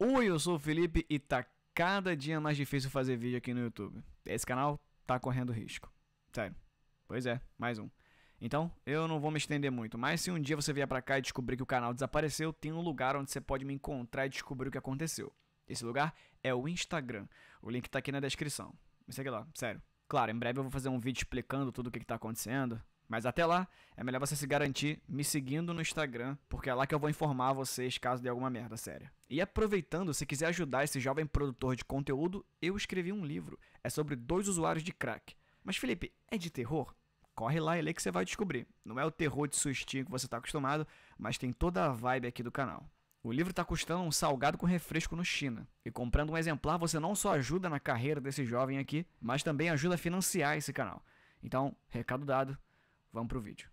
Oi, eu sou o Felipe e tá cada dia mais difícil fazer vídeo aqui no YouTube. Esse canal tá correndo risco. Sério. Pois é, mais um. Então, eu não vou me estender muito, mas se um dia você vier pra cá e descobrir que o canal desapareceu, tem um lugar onde você pode me encontrar e descobrir o que aconteceu. Esse lugar é o Instagram. O link tá aqui na descrição. Me segue lá, sério. Claro, em breve eu vou fazer um vídeo explicando tudo o que tá acontecendo. Mas até lá, é melhor você se garantir me seguindo no Instagram, porque é lá que eu vou informar vocês caso dê alguma merda séria. E aproveitando, se quiser ajudar esse jovem produtor de conteúdo, eu escrevi um livro. É sobre 2 usuários de crack. Mas Felipe, é de terror? Corre lá e lê que você vai descobrir. Não é o terror de sustinho que você está acostumado, mas tem toda a vibe aqui do canal. O livro está custando um salgado com refresco no China. E comprando um exemplar, você não só ajuda na carreira desse jovem aqui, mas também ajuda a financiar esse canal. Então, recado dado, vamos pro vídeo.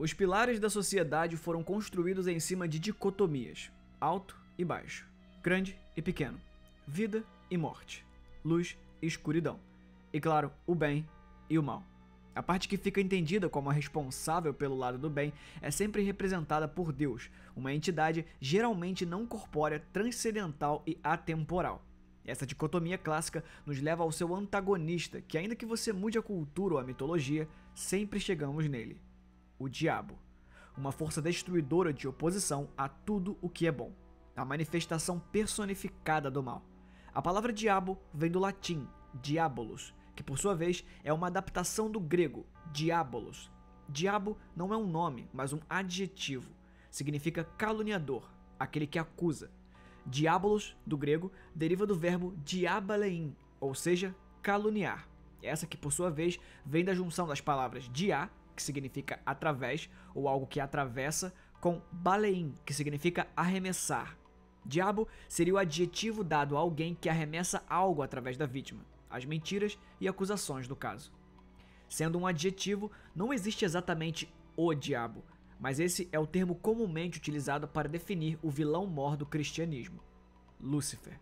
Os pilares da sociedade foram construídos em cima de dicotomias: alto e baixo, grande e pequeno, vida e morte, luz e escuridão, e claro, o bem e o mal. A parte que fica entendida como a responsável pelo lado do bem é sempre representada por Deus, uma entidade geralmente não corpórea, transcendental e atemporal. Essa dicotomia clássica nos leva ao seu antagonista, que ainda que você mude a cultura ou a mitologia, sempre chegamos nele: o diabo, uma força destruidora de oposição a tudo o que é bom, a manifestação personificada do mal. A palavra diabo vem do latim diabolos, que por sua vez é uma adaptação do grego diabolos. Diabo não é um nome, mas um adjetivo. Significa caluniador, aquele que acusa. Diabolos, do grego, deriva do verbo diabalein, ou seja, caluniar. Essa que por sua vez vem da junção das palavras dia, que significa através, ou algo que atravessa, com baleim, que significa arremessar. Diabo seria o adjetivo dado a alguém que arremessa algo através da vítima, as mentiras e acusações do caso. Sendo um adjetivo, não existe exatamente o diabo, mas esse é o termo comumente utilizado para definir o vilão mor do cristianismo: Lúcifer.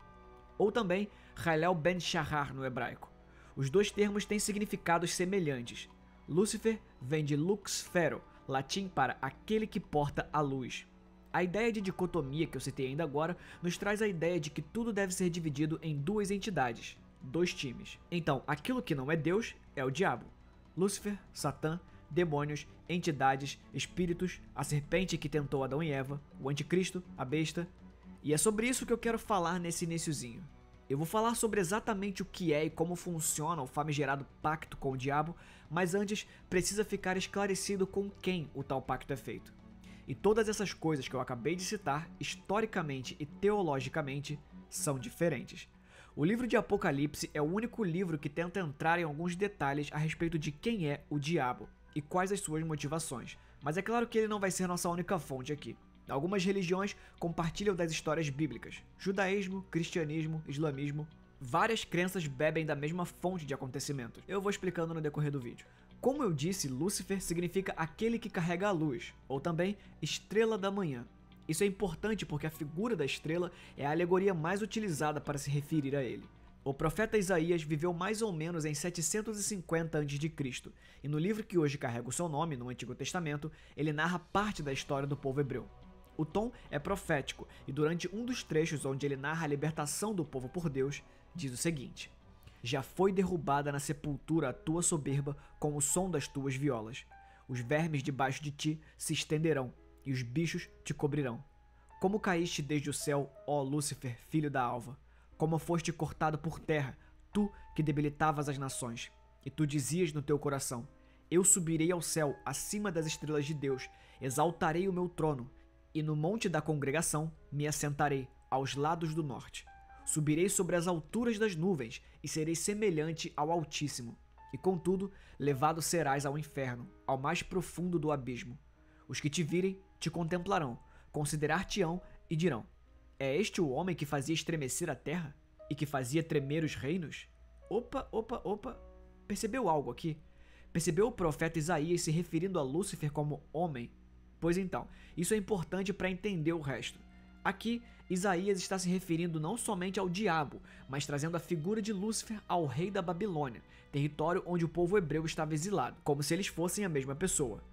Ou também Halel ben Shahar no hebraico. Os dois termos têm significados semelhantes. Lúcifer vem de lux ferro, latim para aquele que porta a luz. A ideia de dicotomia que eu citei ainda agora nos traz a ideia de que tudo deve ser dividido em duas entidades, dois times. Então, aquilo que não é Deus é o diabo. Lúcifer, Satã, demônios, entidades, espíritos, a serpente que tentou Adão e Eva, o anticristo, a besta. E é sobre isso que eu quero falar nesse iniciozinho. Eu vou falar sobre exatamente o que é e como funciona o famigerado pacto com o diabo, mas antes precisa ficar esclarecido com quem o tal pacto é feito. E todas essas coisas que eu acabei de citar, historicamente e teologicamente, são diferentes. O livro de Apocalipse é o único livro que tenta entrar em alguns detalhes a respeito de quem é o diabo e quais as suas motivações, mas é claro que ele não vai ser nossa única fonte aqui. Algumas religiões compartilham das histórias bíblicas. Judaísmo, cristianismo, islamismo. Várias crenças bebem da mesma fonte de acontecimentos. Eu vou explicando no decorrer do vídeo. Como eu disse, Lúcifer significa aquele que carrega a luz, ou também estrela da manhã. Isso é importante porque a figura da estrela é a alegoria mais utilizada para se referir a ele. O profeta Isaías viveu mais ou menos em 750 a.C., e no livro que hoje carrega o seu nome, no Antigo Testamento, ele narra parte da história do povo hebreu. O tom é profético, e durante um dos trechos onde ele narra a libertação do povo por Deus, diz o seguinte: já foi derrubada na sepultura a tua soberba com o som das tuas violas. Os vermes debaixo de ti se estenderão, e os bichos te cobrirão. Como caíste desde o céu, ó Lúcifer, filho da alva! Como foste cortado por terra, tu que debilitavas as nações! E tu dizias no teu coração: eu subirei ao céu, acima das estrelas de Deus, exaltarei o meu trono, e no monte da congregação me assentarei, aos lados do norte. Subirei sobre as alturas das nuvens, e serei semelhante ao Altíssimo. E contudo, levado serás ao inferno, ao mais profundo do abismo. Os que te virem te contemplarão, considerar-te-ão e dirão: É este o homem que fazia estremecer a terra? E que fazia tremer os reinos? Opa. Percebeu algo aqui? Percebeu o profeta Isaías se referindo a Lúcifer como homem? Pois então, isso é importante para entender o resto. Aqui, Isaías está se referindo não somente ao diabo, mas trazendo a figura de Lúcifer ao rei da Babilônia, território onde o povo hebreu estava exilado, como se eles fossem a mesma pessoa.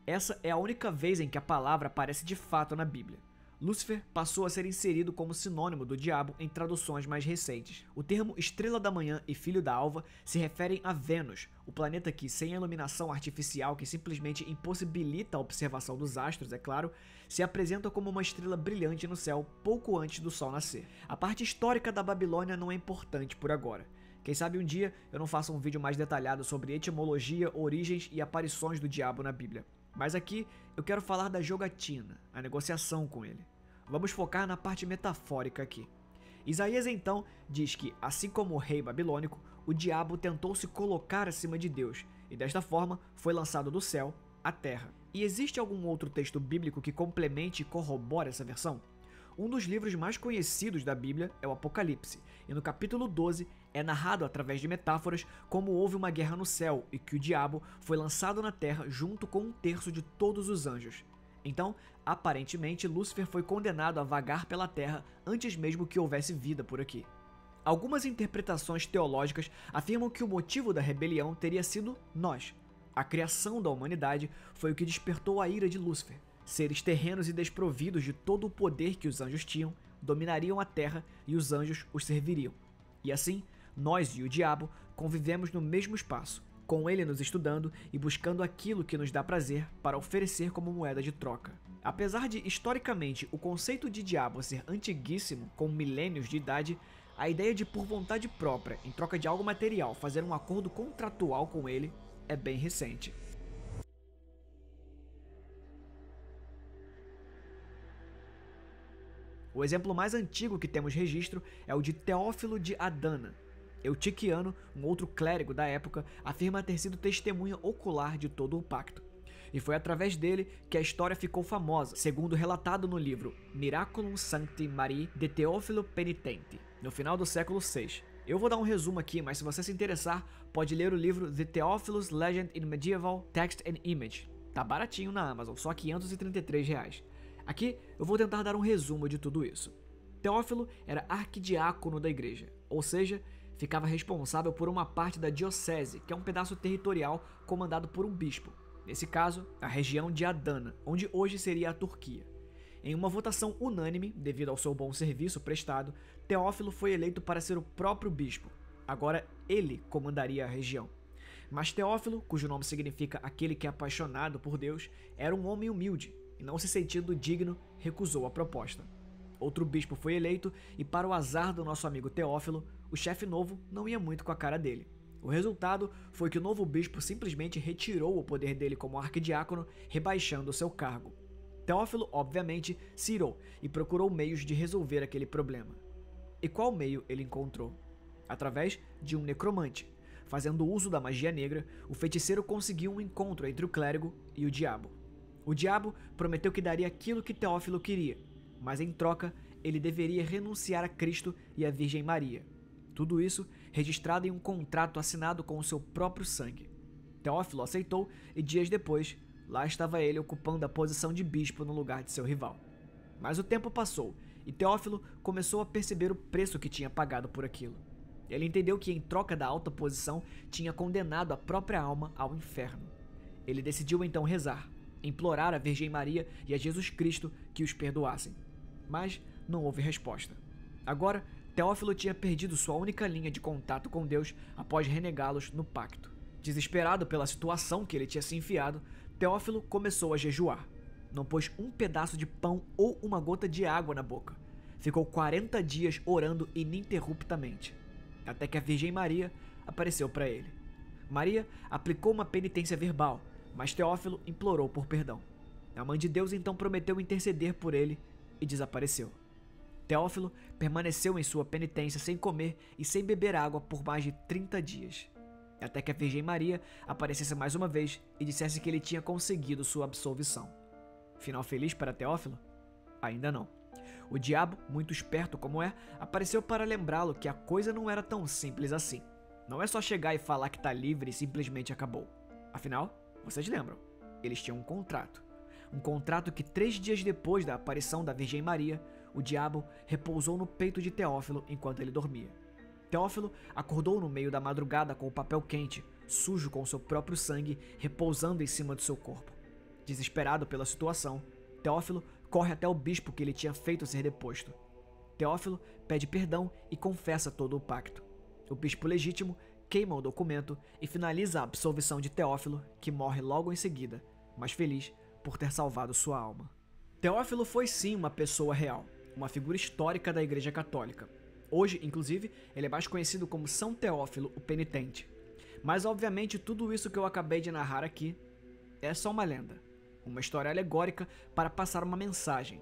Essa é a única vez em que a palavra aparece de fato na Bíblia. Lúcifer passou a ser inserido como sinônimo do diabo em traduções mais recentes. O termo estrela da manhã e filho da alva se referem a Vênus, o planeta que, sem a iluminação artificial que simplesmente impossibilita a observação dos astros, é claro, se apresenta como uma estrela brilhante no céu pouco antes do sol nascer. A parte histórica da Babilônia não é importante por agora. Quem sabe um dia eu não faça um vídeo mais detalhado sobre etimologia, origens e aparições do diabo na Bíblia. Mas aqui eu quero falar da jogatina, a negociação com ele. Vamos focar na parte metafórica aqui. Isaías então diz que, assim como o rei babilônico, o diabo tentou se colocar acima de Deus e desta forma foi lançado do céu à terra. E existe algum outro texto bíblico que complemente e corrobore essa versão? Um dos livros mais conhecidos da Bíblia é o Apocalipse, e no capítulo 12 é narrado através de metáforas como houve uma guerra no céu e que o diabo foi lançado na terra junto com 1/3 de todos os anjos. Então, aparentemente, Lúcifer foi condenado a vagar pela terra antes mesmo que houvesse vida por aqui. Algumas interpretações teológicas afirmam que o motivo da rebelião teria sido nós. A criação da humanidade foi o que despertou a ira de Lúcifer. Seres terrenos e desprovidos de todo o poder que os anjos tinham, dominariam a terra e os anjos os serviriam. E assim, nós e o diabo convivemos no mesmo espaço, com ele nos estudando e buscando aquilo que nos dá prazer para oferecer como moeda de troca. Apesar de, historicamente, o conceito de diabo ser antiguíssimo, com milênios de idade, a ideia de, por vontade própria, em troca de algo material, fazer um acordo contratual com ele é bem recente. O exemplo mais antigo que temos registro é o de Teófilo de Adana. Eutiquiano, um outro clérigo da época, afirma ter sido testemunha ocular de todo o pacto. E foi através dele que a história ficou famosa, segundo relatado no livro Miraculum Sancti Marii de Teófilo Penitente, no final do século VI. Eu vou dar um resumo aqui, mas se você se interessar, pode ler o livro The Theophilus Legend in Medieval Text and Image. Tá baratinho na Amazon, só R$ 533. Aqui eu vou tentar dar um resumo de tudo isso. Teófilo era arquidiácono da igreja, ou seja, ficava responsável por uma parte da diocese, que é um pedaço territorial comandado por um bispo, nesse caso, a região de Adana, onde hoje seria a Turquia. Em uma votação unânime, devido ao seu bom serviço prestado, Teófilo foi eleito para ser o próprio bispo. Agora ele comandaria a região. Mas Teófilo, cujo nome significa aquele que é apaixonado por Deus, era um homem humilde, e não se sentindo digno, recusou a proposta. Outro bispo foi eleito e, para o azar do nosso amigo Teófilo, o chefe novo não ia muito com a cara dele. O resultado foi que o novo bispo simplesmente retirou o poder dele como arquidiácono, rebaixando o seu cargo. Teófilo, obviamente, se irou e procurou meios de resolver aquele problema. E qual meio ele encontrou? Através de um necromante. Fazendo uso da magia negra, o feiticeiro conseguiu um encontro entre o clérigo e o diabo. O diabo prometeu que daria aquilo que Teófilo queria, mas em troca ele deveria renunciar a Cristo e a Virgem Maria. Tudo isso registrado em um contrato assinado com o seu próprio sangue. Teófilo aceitou e dias depois, lá estava ele ocupando a posição de bispo no lugar de seu rival. Mas o tempo passou e Teófilo começou a perceber o preço que tinha pagado por aquilo. Ele entendeu que em troca da alta posição tinha condenado a própria alma ao inferno. Ele decidiu então rezar, implorar à Virgem Maria e a Jesus Cristo que os perdoassem. Mas não houve resposta. Agora, Teófilo tinha perdido sua única linha de contato com Deus após renegá-los no pacto. Desesperado pela situação que ele tinha se enfiado, Teófilo começou a jejuar. Não pôs um pedaço de pão ou uma gota de água na boca. Ficou 40 dias orando ininterruptamente, até que a Virgem Maria apareceu para ele. Maria aplicou uma penitência verbal, mas Teófilo implorou por perdão. A Mãe de Deus então prometeu interceder por ele e desapareceu. Teófilo permaneceu em sua penitência sem comer e sem beber água por mais de 30 dias, até que a Virgem Maria aparecesse mais uma vez e dissesse que ele tinha conseguido sua absolvição. Final feliz para Teófilo? Ainda não. O diabo, muito esperto como é, apareceu para lembrá-lo que a coisa não era tão simples assim. Não é só chegar e falar que tá livre e simplesmente acabou. Afinal, vocês lembram, eles tinham um contrato. Um contrato que 3 dias depois da aparição da Virgem Maria, o diabo repousou no peito de Teófilo enquanto ele dormia. Teófilo acordou no meio da madrugada com o papel quente, sujo com seu próprio sangue, repousando em cima do seu corpo. Desesperado pela situação, Teófilo corre até o bispo que ele tinha feito ser deposto. Teófilo pede perdão e confessa todo o pacto. O bispo legítimo queima o documento e finaliza a absolvição de Teófilo, que morre logo em seguida, mas feliz por ter salvado sua alma. Teófilo foi sim uma pessoa real, uma figura histórica da Igreja Católica. Hoje, inclusive, ele é mais conhecido como São Teófilo, o Penitente. Mas, obviamente, tudo isso que eu acabei de narrar aqui é só uma lenda, uma história alegórica para passar uma mensagem.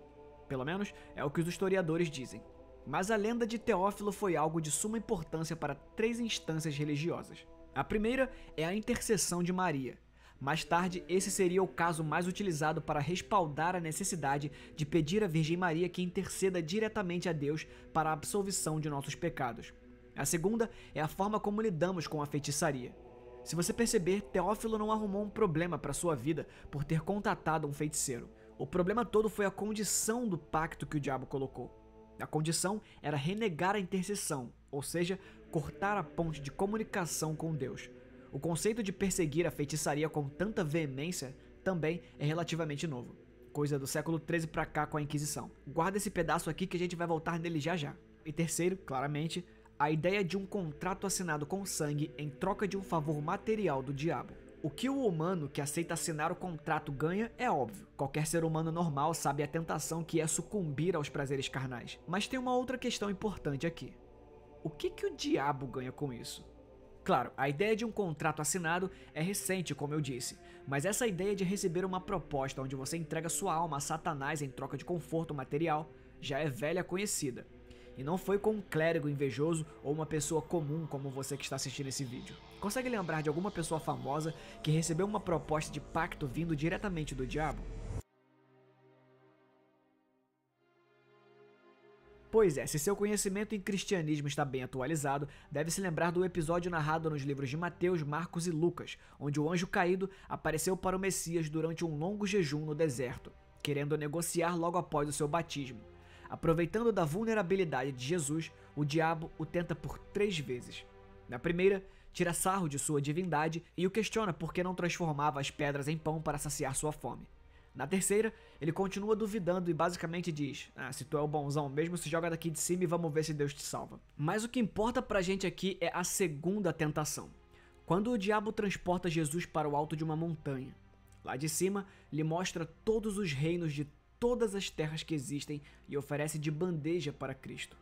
Pelo menos é o que os historiadores dizem. Mas a lenda de Teófilo foi algo de suma importância para 3 instâncias religiosas. A primeira é a intercessão de Maria. Mais tarde, esse seria o caso mais utilizado para respaldar a necessidade de pedir à Virgem Maria que interceda diretamente a Deus para a absolvição de nossos pecados. A segunda é a forma como lidamos com a feitiçaria. Se você perceber, Teófilo não arrumou um problema para sua vida por ter contatado um feiticeiro. O problema todo foi a condição do pacto que o diabo colocou. A condição era renegar a intercessão, ou seja, cortar a ponte de comunicação com Deus. O conceito de perseguir a feitiçaria com tanta veemência também é relativamente novo, coisa do século XIII pra cá com a Inquisição. Guarda esse pedaço aqui que a gente vai voltar nele já já. E terceiro, claramente, a ideia de um contrato assinado com sangue em troca de um favor material do diabo. O que o humano que aceita assinar o contrato ganha é óbvio. Qualquer ser humano normal sabe a tentação que é sucumbir aos prazeres carnais. Mas tem uma outra questão importante aqui. O que o diabo ganha com isso? Claro, a ideia de um contrato assinado é recente, como eu disse, mas essa ideia de receber uma proposta onde você entrega sua alma a Satanás em troca de conforto material já é velha conhecida. E não foi com um clérigo invejoso ou uma pessoa comum como você que está assistindo esse vídeo. Consegue lembrar de alguma pessoa famosa que recebeu uma proposta de pacto vindo diretamente do diabo? Pois é, se seu conhecimento em cristianismo está bem atualizado, deve se lembrar do episódio narrado nos livros de Mateus, Marcos e Lucas, onde o anjo caído apareceu para o Messias durante um longo jejum no deserto, querendo negociar logo após o seu batismo. Aproveitando da vulnerabilidade de Jesus, o diabo o tenta por 3 vezes. Na primeira, tira sarro de sua divindade e o questiona por que não transformava as pedras em pão para saciar sua fome. Na terceira, ele continua duvidando e basicamente diz: se tu é o bonzão mesmo, se joga daqui de cima e vamos ver se Deus te salva. Mas o que importa pra gente aqui é a segunda tentação. Quando o diabo transporta Jesus para o alto de uma montanha. Lá de cima, lhe mostra todos os reinos de todas as terras que existem e oferece de bandeja para Cristo.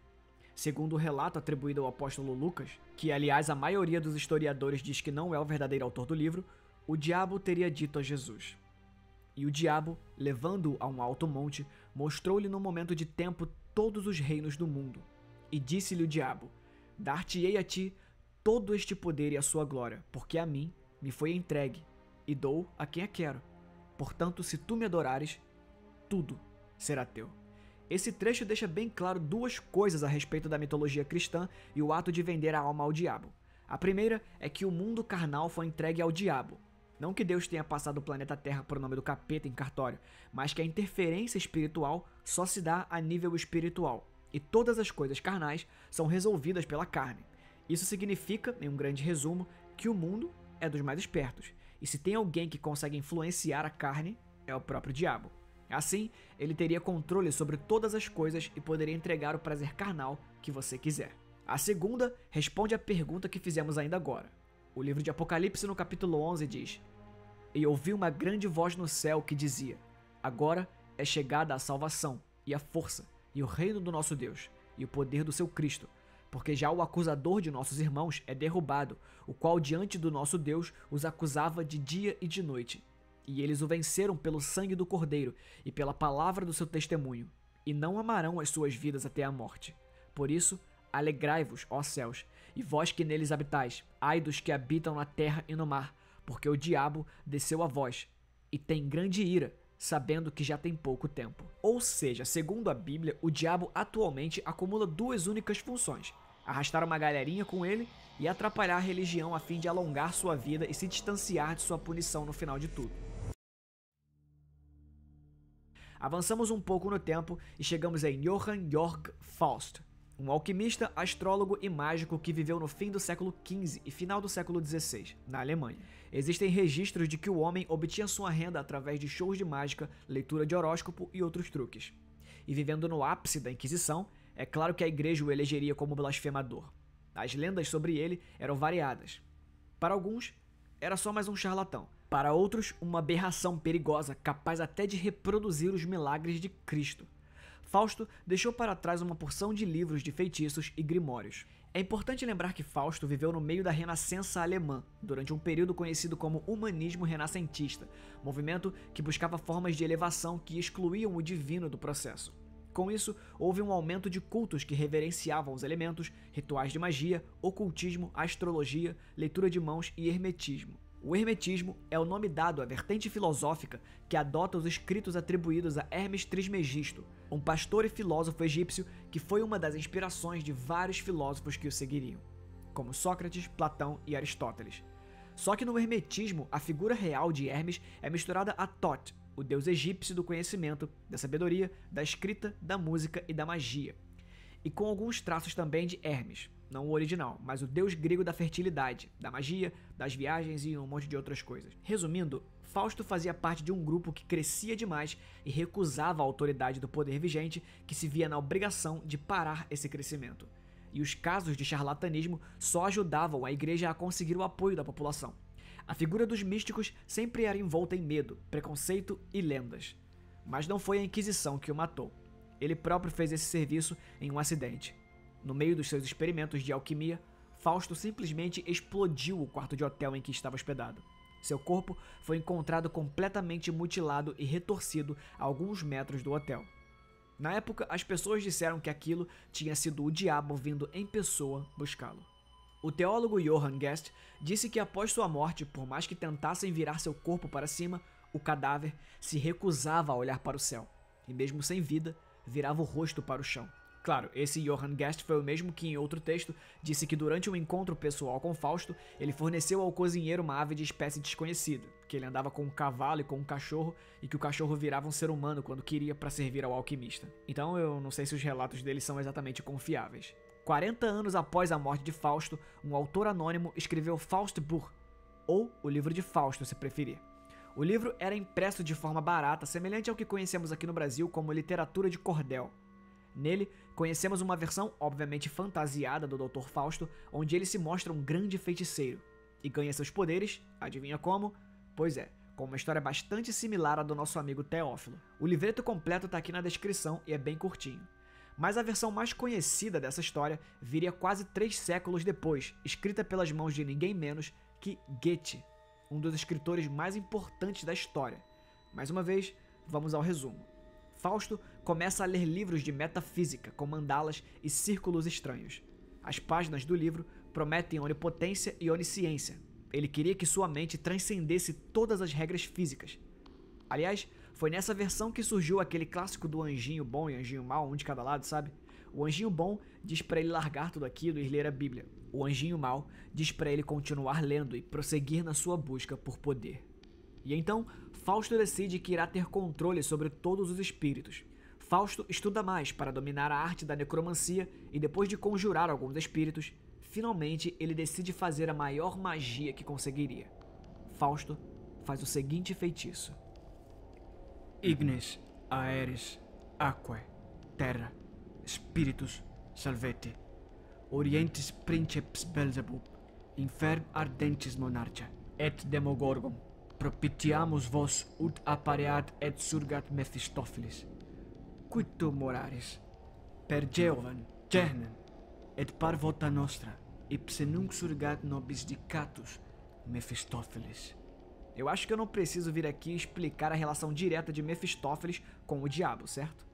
Segundo o relato atribuído ao apóstolo Lucas, que aliás a maioria dos historiadores diz que não é o verdadeiro autor do livro, o diabo teria dito a Jesus. E o diabo, levando-o a um alto monte, mostrou-lhe no momento de tempo todos os reinos do mundo. E disse-lhe o diabo: dar-te-ei a ti todo este poder e a sua glória, porque a mim me foi entregue, e dou a quem a quero. Portanto, se tu me adorares, tudo será teu. Esse trecho deixa bem claro 2 coisas a respeito da mitologia cristã e o ato de vender a alma ao diabo. A primeira é que o mundo carnal foi entregue ao diabo. Não que Deus tenha passado o planeta Terra por nome do capeta em cartório, mas que a interferência espiritual só se dá a nível espiritual, e todas as coisas carnais são resolvidas pela carne. Isso significa, em um grande resumo, que o mundo é dos mais espertos, e se tem alguém que consegue influenciar a carne, é o próprio diabo. Assim, ele teria controle sobre todas as coisas e poderia entregar o prazer carnal que você quiser. A segunda responde à pergunta que fizemos ainda agora. O livro de Apocalipse, no capítulo 11, diz: E ouvi uma grande voz no céu que dizia: Agora é chegada a salvação, e a força, e o reino do nosso Deus, e o poder do seu Cristo, porque já o acusador de nossos irmãos é derrubado, o qual diante do nosso Deus os acusava de dia e de noite. E eles o venceram pelo sangue do Cordeiro e pela palavra do seu testemunho, e não amarão as suas vidas até a morte. Por isso, alegrai-vos, ó céus, e vós que neles habitais, ai dos que habitam na terra e no mar, porque o diabo desceu a vós, e tem grande ira, sabendo que já tem pouco tempo. Ou seja, segundo a Bíblia, o diabo atualmente acumula duas únicas funções: arrastar uma galerinha com ele e atrapalhar a religião a fim de alongar sua vida e se distanciar de sua punição no final de tudo. Avançamos um pouco no tempo e chegamos em Johann Georg Faust, um alquimista, astrólogo e mágico que viveu no fim do século XV e final do século XVI, na Alemanha. Existem registros de que o homem obtinha sua renda através de shows de mágica, leitura de horóscopo e outros truques. E vivendo no ápice da Inquisição, é claro que a igreja o elegeria como blasfemador. As lendas sobre ele eram variadas. Para alguns, era só mais um charlatão. Para outros, uma aberração perigosa, capaz até de reproduzir os milagres de Cristo. Fausto deixou para trás uma porção de livros de feitiços e grimórios. É importante lembrar que Fausto viveu no meio da Renascença alemã, durante um período conhecido como humanismo renascentista, movimento que buscava formas de elevação que excluíam o divino do processo. Com isso, houve um aumento de cultos que reverenciavam os elementos, rituais de magia, ocultismo, astrologia, leitura de mãos e hermetismo. O hermetismo é o nome dado à vertente filosófica que adota os escritos atribuídos a Hermes Trismegisto, um pastor e filósofo egípcio que foi uma das inspirações de vários filósofos que o seguiriam, como Sócrates, Platão e Aristóteles. Só que no hermetismo, a figura real de Hermes é misturada a Thoth, o deus egípcio do conhecimento, da sabedoria, da escrita, da música e da magia, e com alguns traços também de Hermes. Não o original, mas o deus grego da fertilidade, da magia, das viagens e um monte de outras coisas. Resumindo, Fausto fazia parte de um grupo que crescia demais e recusava a autoridade do poder vigente, que se via na obrigação de parar esse crescimento. E os casos de charlatanismo só ajudavam a igreja a conseguir o apoio da população. A figura dos místicos sempre era envolta em medo, preconceito e lendas. Mas não foi a Inquisição que o matou. Ele próprio fez esse serviço em um acidente. No meio dos seus experimentos de alquimia, Fausto simplesmente explodiu o quarto de hotel em que estava hospedado. Seu corpo foi encontrado completamente mutilado e retorcido a alguns metros do hotel. Na época, as pessoas disseram que aquilo tinha sido o diabo vindo em pessoa buscá-lo. O teólogo Johann Guest disse que após sua morte, por mais que tentassem virar seu corpo para cima, o cadáver se recusava a olhar para o céu, e mesmo sem vida, virava o rosto para o chão. Claro, esse Johann Guest foi o mesmo que em outro texto disse que durante um encontro pessoal com Fausto, ele forneceu ao cozinheiro uma ave de espécie desconhecida, que ele andava com um cavalo e com um cachorro, e que o cachorro virava um ser humano quando queria para servir ao alquimista. Então eu não sei se os relatos dele são exatamente confiáveis. 40 anos após a morte de Fausto, um autor anônimo escreveu Faustbuch, ou o livro de Fausto, se preferir. O livro era impresso de forma barata, semelhante ao que conhecemos aqui no Brasil como literatura de cordel. Nele, conhecemos uma versão obviamente fantasiada do Dr. Fausto, onde ele se mostra um grande feiticeiro e ganha seus poderes, adivinha como? Pois é, com uma história bastante similar à do nosso amigo Teófilo. O livreto completo está aqui na descrição e é bem curtinho. Mas a versão mais conhecida dessa história viria quase 3 séculos depois, escrita pelas mãos de ninguém menos que Goethe, um dos escritores mais importantes da história. Mais uma vez, vamos ao resumo. Fausto começa a ler livros de metafísica com mandalas e círculos estranhos. As páginas do livro prometem onipotência e onisciência. Ele queria que sua mente transcendesse todas as regras físicas. Aliás, foi nessa versão que surgiu aquele clássico do anjinho bom e anjinho mau, um de cada lado, sabe? O anjinho bom diz para ele largar tudo aquilo e ler a Bíblia. O anjinho mau diz para ele continuar lendo e prosseguir na sua busca por poder. E então, Fausto decide que irá ter controle sobre todos os espíritos. Fausto estuda mais para dominar a arte da necromancia e depois de conjurar alguns espíritos, finalmente ele decide fazer a maior magia que conseguiria. Fausto faz o seguinte feitiço: Ignis, aeris, aquae, terra, spiritus, salvete, orientis princeps Belzebub, inferm ardentes monarcha, et demogorgon. Propitiamus vos ut appareat et surgat Mephistopheles. Quid tu moraris? Per Jehovan, Jehnen, et par vota nostra, ipse nunc surgat nobis dicatus Mephistopheles. Eu acho que eu não preciso vir aqui explicar a relação direta de Mefistófeles com o diabo, certo?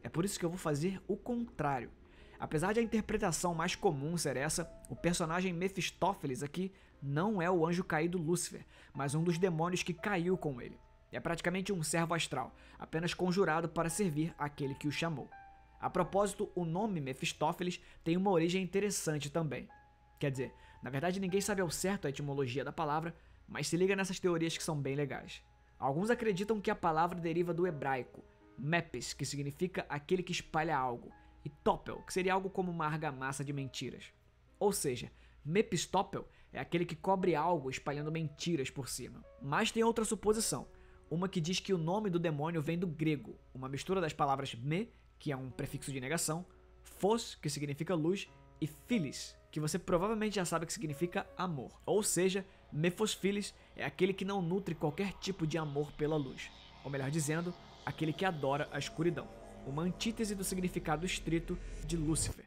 É por isso que eu vou fazer o contrário. Apesar de a interpretação mais comum ser essa, o personagem Mefistófeles aqui não é o anjo caído Lúcifer, mas um dos demônios que caiu com ele. É praticamente um servo astral, apenas conjurado para servir àquele que o chamou. A propósito, o nome Mefistófeles tem uma origem interessante também. Quer dizer, na verdade ninguém sabe ao certo a etimologia da palavra, mas se liga nessas teorias que são bem legais. Alguns acreditam que a palavra deriva do hebraico, mepes, que significa aquele que espalha algo, e topel, que seria algo como uma argamassa de mentiras. Ou seja, Mephistópel é aquele que cobre algo espalhando mentiras por cima. Mas tem outra suposição, uma que diz que o nome do demônio vem do grego, uma mistura das palavras me, que é um prefixo de negação, phos, que significa luz, e philis, que você provavelmente já sabe que significa amor. Ou seja, Mephostopheles é aquele que não nutre qualquer tipo de amor pela luz. Ou melhor dizendo, aquele que adora a escuridão. Uma antítese do significado estrito de Lúcifer.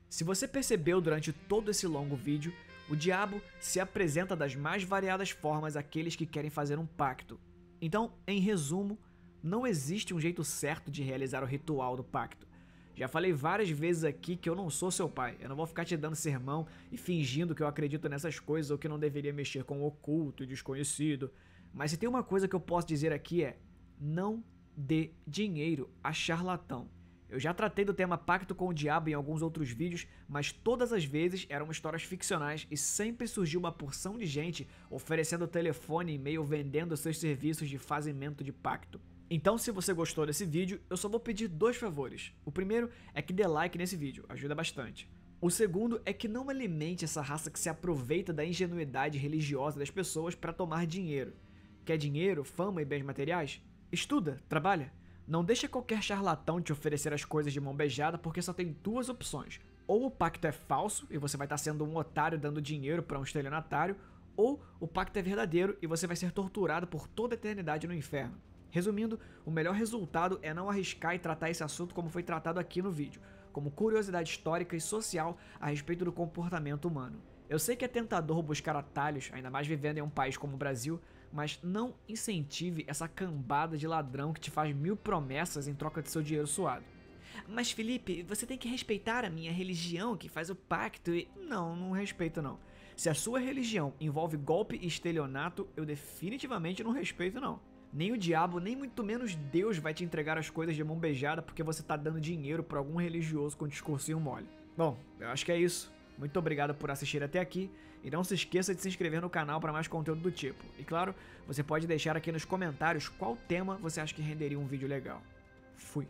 Se você percebeu durante todo esse longo vídeo, o diabo se apresenta das mais variadas formas àqueles que querem fazer um pacto. Então, em resumo, não existe um jeito certo de realizar o ritual do pacto. Já falei várias vezes aqui que eu não sou seu pai, eu não vou ficar te dando sermão e fingindo que eu acredito nessas coisas ou que não deveria mexer com o oculto e desconhecido. Mas se tem uma coisa que eu posso dizer aqui é: não dê dinheiro a charlatão. Eu já tratei do tema pacto com o diabo em alguns outros vídeos, mas todas as vezes eram histórias ficcionais e sempre surgiu uma porção de gente oferecendo telefone e e-mail vendendo seus serviços de fazimento de pacto. Então, se você gostou desse vídeo, eu só vou pedir 2 favores. O primeiro é que dê like nesse vídeo, ajuda bastante. O segundo é que não alimente essa raça que se aproveita da ingenuidade religiosa das pessoas para tomar dinheiro. Quer dinheiro, fama e bens materiais? Estuda, trabalha. Não deixa qualquer charlatão te oferecer as coisas de mão beijada, porque só tem 2 opções. Ou o pacto é falso e você vai estar sendo um otário dando dinheiro para um estelionatário, ou o pacto é verdadeiro e você vai ser torturado por toda a eternidade no inferno. Resumindo, o melhor resultado é não arriscar e tratar esse assunto como foi tratado aqui no vídeo, como curiosidade histórica e social a respeito do comportamento humano. Eu sei que é tentador buscar atalhos, ainda mais vivendo em um país como o Brasil, mas não incentive essa cambada de ladrão que te faz 1000 promessas em troca de seu dinheiro suado. Mas Felipe, você tem que respeitar a minha religião que faz o pacto e... Não respeito não. Se a sua religião envolve golpe e estelionato, eu definitivamente não respeito não. Nem o diabo, nem muito menos Deus vai te entregar as coisas de mão beijada porque você tá dando dinheiro pra algum religioso com discursinho mole. Bom, eu acho que é isso. Muito obrigado por assistir até aqui e não se esqueça de se inscrever no canal para mais conteúdo do tipo. E claro, você pode deixar aqui nos comentários qual tema você acha que renderia um vídeo legal. Fui!